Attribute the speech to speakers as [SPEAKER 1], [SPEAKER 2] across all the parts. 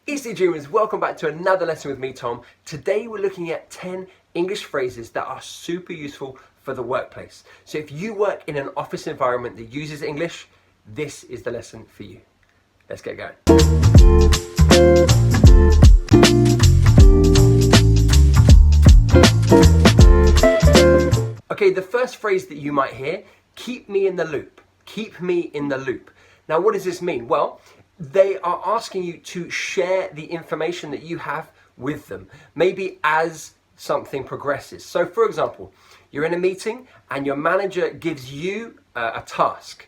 [SPEAKER 1] Easy Dreamers, welcome back to another lesson with me, Tom. Today we're looking at 10 English phrases that are super useful for the workplace. So if you work in an office environment that uses English, this is the lesson for you. Let's get going. Okay, the first phrase that you might hear, keep me in the loop. Keep me in the loop. Now, what does this mean? Well, they are asking you to share the information that you have with them, maybe as something progresses. So, for example, you're in a meeting and your manager gives you a task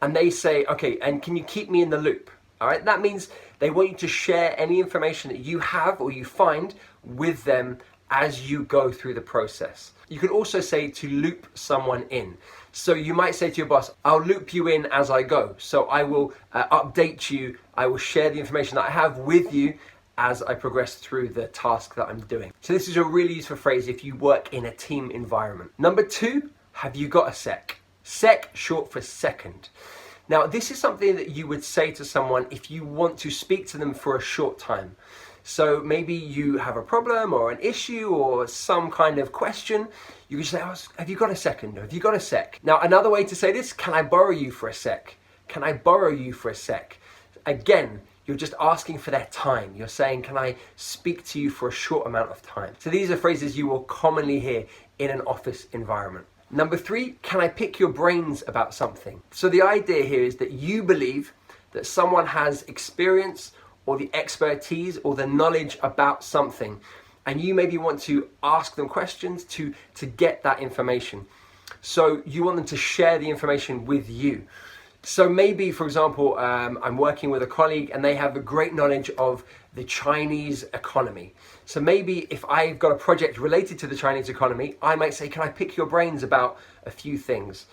[SPEAKER 1] and they say, okay, and can you keep me in the loop? All right, that means they want you to share any information that you have or you find with them as you go through the process. You can also say to loop someone in. So you might say to your boss, I'll loop you in as I go. So I will update you, I will share the information that I have with you as I progress through the task that I'm doing. So this is a really useful phrase if you work in a team environment. Number 2, have you got a sec? Sec, short for second. Now this is something that you would say to someone if you want to speak to them for a short time. So maybe you have a problem or an issue or some kind of question. You can say, oh, have you got a second? Have you got a sec? Now, another way to say this, can I borrow you for a sec? Can I borrow you for a sec? Again, you're just asking for their time. You're saying, can I speak to you for a short amount of time? So these are phrases you will commonly hear in an office environment. Number 3, can I pick your brains about something? So the idea here is that you believe that someone has experience or the expertise or the knowledge about something, and you maybe want to ask them questions to get that information. So you want them to share the information with you. So maybe, for example, I'm working with a colleague and they have a great knowledge of the Chinese economy. So maybe if I've got a project related to the Chinese economy, I might say, can I pick your brains about a few things?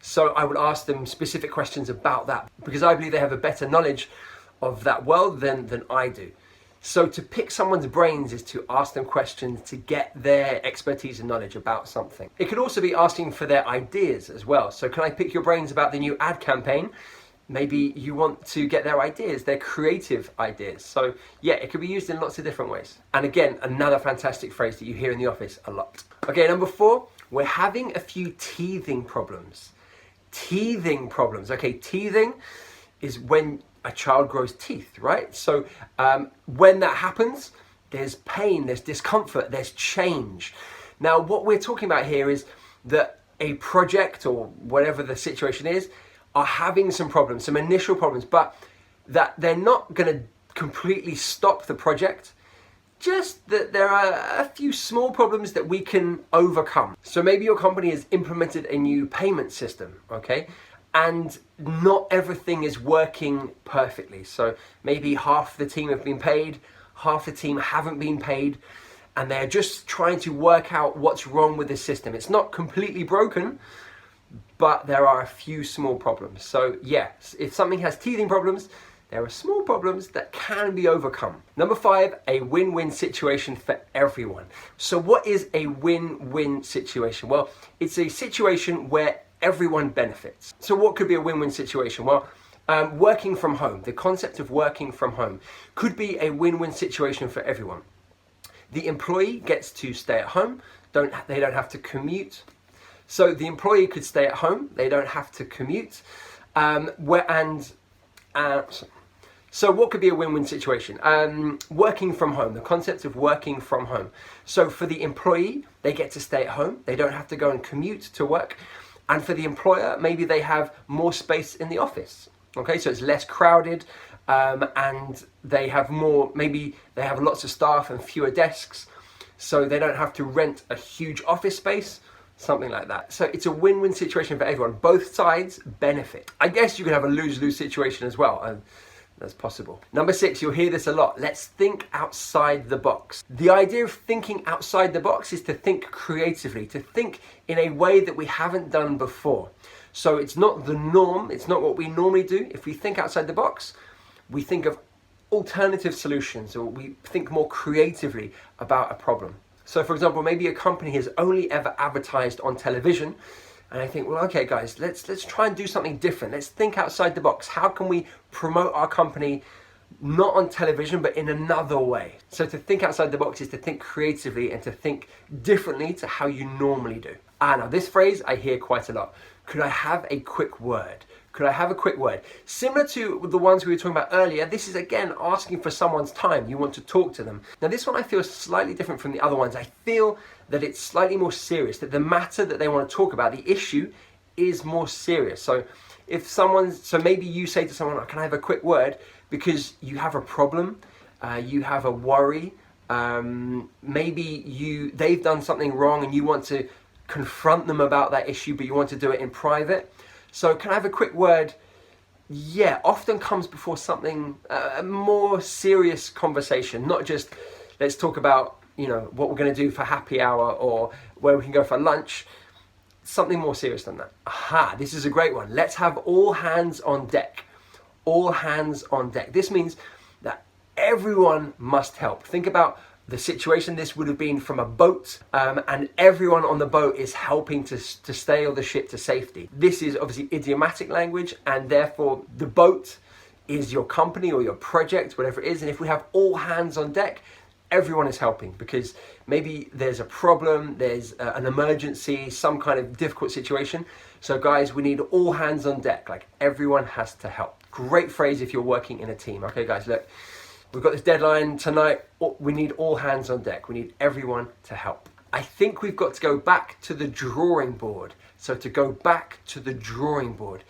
[SPEAKER 1] So I would ask them specific questions about that because I believe they have a better knowledge of that world than I do. So to pick someone's brains is to ask them questions to get their expertise and knowledge about something. It could also be asking for their ideas as well. So can I pick your brains about the new ad campaign? Maybe you want to get their ideas, their creative ideas. So yeah, it could be used in lots of different ways. And again, another fantastic phrase that you hear in the office a lot. Okay, number 4, we're having a few teething problems. Teething problems. Okay, teething is when a child grows teeth, right? So when that happens, there's pain, there's discomfort, there's change. Now, what we're talking about here is that a project or whatever the situation is are having some problems, some initial problems, but that they're not going to completely stop the project, just that there are a few small problems that we can overcome. So maybe your company has implemented a new payment system, okay? And not everything is working perfectly. So maybe half the team have been paid, half the team haven't been paid, and they're just trying to work out what's wrong with the system. It's not completely broken, but there are a few small problems. So yes, if something has teething problems, there are small problems that can be overcome. Number 5, a win-win situation for everyone. So what is a win-win situation? Well, it's a situation where everyone benefits. So what could be a win-win situation? Well, working from home, the concept of working from home could be a win-win situation for everyone. The employee gets to stay at home, they don't have to commute. So the employee could stay at home, they don't have to commute. So what could be a win-win situation? Working from home, the concept of working from home. So for the employee, they get to stay at home, they don't have to go and commute to work. And for the employer, maybe they have more space in the office. Okay, so it's less crowded and they have more, maybe they have lots of staff and fewer desks. So they don't have to rent a huge office space, something like that. So it's a win-win situation for everyone. Both sides benefit. I guess you could have a lose-lose situation as well. That's possible. Number 6, you'll hear this a lot. Let's think outside the box. The idea of thinking outside the box is to think creatively, to think in a way that we haven't done before. So it's not the norm, it's not what we normally do. If we think outside the box, we think of alternative solutions, or we think more creatively about a problem. So for example, maybe a company has only ever advertised on television, and I think, well, okay, guys, let's try and do something different. Let's think outside the box. How can we promote our company not on television, but in another way. So to think outside the box is to think creatively and to think differently to how you normally do. Now this phrase I hear quite a lot. Could I have a quick word? Could I have a quick word? Similar to the ones we were talking about earlier, this is again asking for someone's time. You want to talk to them. Now this one I feel is slightly different from the other ones. I feel that it's slightly more serious, that the matter that they want to talk about, the issue, is more serious. So maybe you say to someone, can I have a quick word? Because you have a problem, you have a worry, maybe they've done something wrong and you want to confront them about that issue, but you want to do it in private. So can I have a quick word? Yeah, often comes before something, a more serious conversation, not just let's talk about, what we're going to do for happy hour or where we can go for lunch. Something more serious than that. Aha, this is a great one. Let's have all hands on deck. All hands on deck. This means that everyone must help. Think about the situation. This would have been from a boat, and everyone on the boat is helping to sail the ship to safety. This is obviously idiomatic language, and therefore the boat is your company or your project, whatever it is. And if we have all hands on deck, everyone is helping, because maybe there's a problem, there's an emergency, some kind of difficult situation. So guys, we need all hands on deck, like everyone has to help. Great phrase if you're working in a team. Okay guys, look, we've got this deadline tonight. We need all hands on deck. We need everyone to help. I think we've got to go back to the drawing board. So to go back to the drawing board.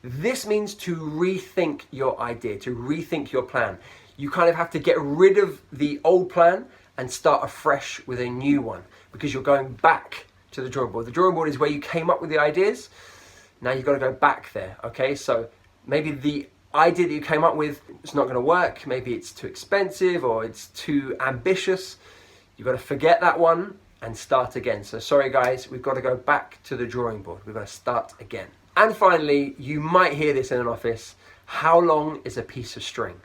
[SPEAKER 1] This means to rethink your idea, to rethink your plan. You kind of have to get rid of the old plan and start afresh with a new one, because you're going back to the drawing board. The drawing board is where you came up with the ideas. Now you've got to go back there, okay? So maybe the idea that you came up with is not going to work. Maybe it's too expensive or it's too ambitious. You've got to forget that one and start again. So sorry guys, we've got to go back to the drawing board. We've got to start again. And finally, you might hear this in an office. How long is a piece of string?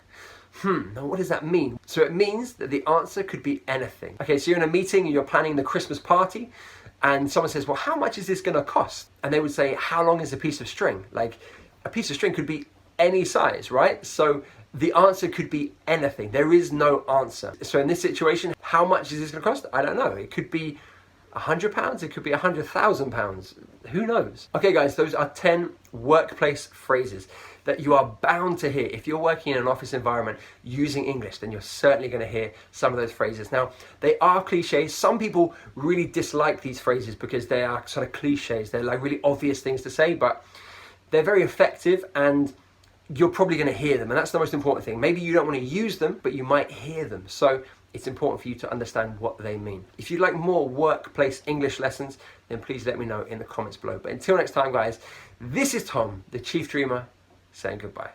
[SPEAKER 1] Now what does that mean? So it means that the answer could be anything. Okay, so you're in a meeting and you're planning the Christmas party, and someone says, well, how much is this going to cost? And they would say, how long is a piece of string? Like, a piece of string could be any size, right? So the answer could be anything. There is no answer. So in this situation, how much is this going to cost? I don't know. It could be £100, it could be £100,000. Who knows? Okay guys, those are 10 workplace phrases that you are bound to hear. If you're working in an office environment using English, then you're certainly going to hear some of those phrases. Now, they are cliches. Some people really dislike these phrases because they are sort of cliches. They're like really obvious things to say, but they're very effective and you're probably going to hear them. And that's the most important thing. Maybe you don't want to use them, but you might hear them. So it's important for you to understand what they mean. If you'd like more workplace English lessons, then please let me know in the comments below. But until next time, guys, this is Tom, the Chief Dreamer, saying goodbye.